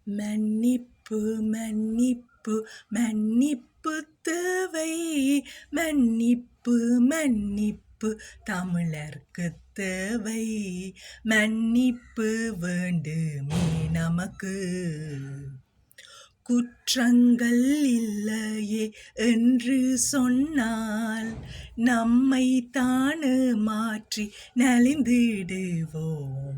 மன்னிப்பு மன்னிப்பு மன்னிப்பு தேவை. மன்னிப்பு மன்னிப்பு தமிழர்க்கு தேவை. மன்னிப்பு வேண்டுமே நமக்கு. குற்றங்கள் இல்லையே என்று சொன்னால் நம்மை தானே மாற்றி நலிந்திடுவோம்.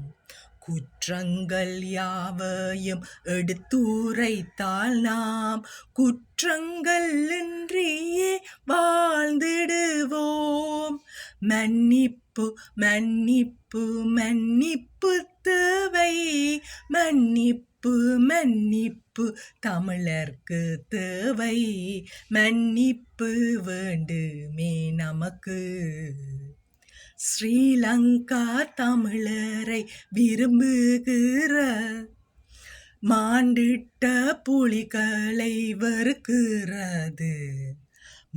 குற்றங்கள் யாவையும் எடுத்துரைத்தால் நாம் குற்றங்கள் இன்றியே வாழ்ந்திடுவோம். மன்னிப்பு மன்னிப்பு மன்னிப்பு தேவை. மன்னிப்பு மன்னிப்பு தமிழர்க்கு தேவை. மன்னிப்பு வேண்டுமே நமக்கு. ஸ்ரீலங்கா தமிழரை விரும்புகிற மாண்டிட்ட புலிகளை வெறுக்கிறது.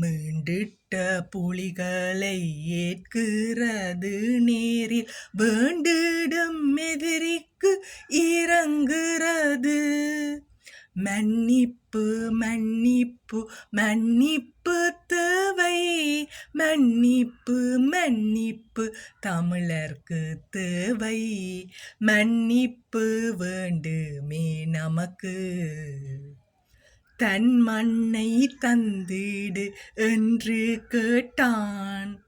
மீண்டிட்ட புலிகளை ஏற்கிறது. நேரில் வேண்டிடும் எதிரிக்கு இறங்குகிறது. மன்னிப்பு மன்னிப்பு மன்னிப்பு தேவை. மன்னிப்பு மன்னிப்பு தமிழர்க்கு தேவை. மன்னிப்பு வேண்டுமே நமக்கு. தன் மண்ணை தந்திடு என்று கேட்டான்.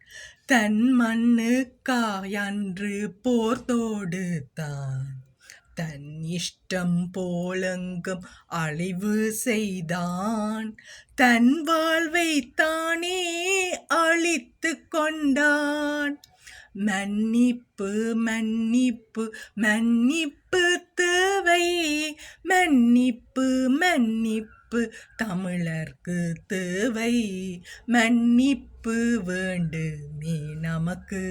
தன் மண்ணுக்காயன்று போர் தொடுத்தான். தன் இஷ்டம் போலெங்கும் அழிவு செய்தான். தன் வாழ்வை தானே அழித்து கொண்டான். மன்னிப்பு மன்னிப்பு மன்னிப்பு தேவை. மன்னிப்பு மன்னிப்பு தமிழர்க்கு தேவை. மன்னிப்பு வேண்டுமே நமக்கு.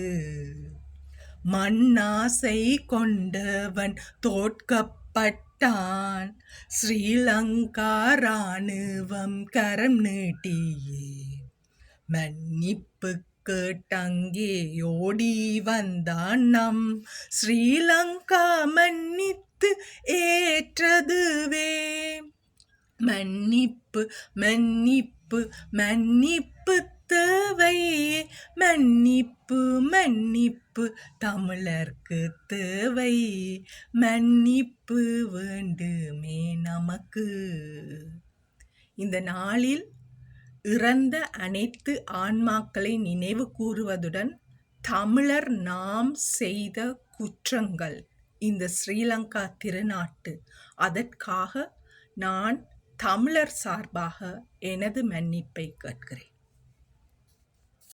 மண்ணாசை கொண்டவன் தோற்கப்பட்டான். ஸ்ரீலங்கா இராணுவம் கரம் நீட்டியே மன்னிப்பு கேட்டங்கே ஓடி வந்தான். நம் ஸ்ரீலங்கா மன்னித்து ஏற்றதுவே. மன்னிப்பு மன்னிப்பு மன்னிப்பு தேவை. மன்னிப்பு மன்னிப்பு தமிழர்க்கு தேவை. மன்னிப்பு வேண்டுமே நமக்கு. இந்த நாளில் இறந்த அனைத்து ஆன்மாக்களை நினைவு கூறுவதுடன் தமிழர் நாம் செய்த குற்றங்கள் இந்த ஸ்ரீலங்கா திருநாட்டு, அதற்காக நான் தமிழர் சார்பாக எனது மன்னிப்பை கேட்கிறேன்.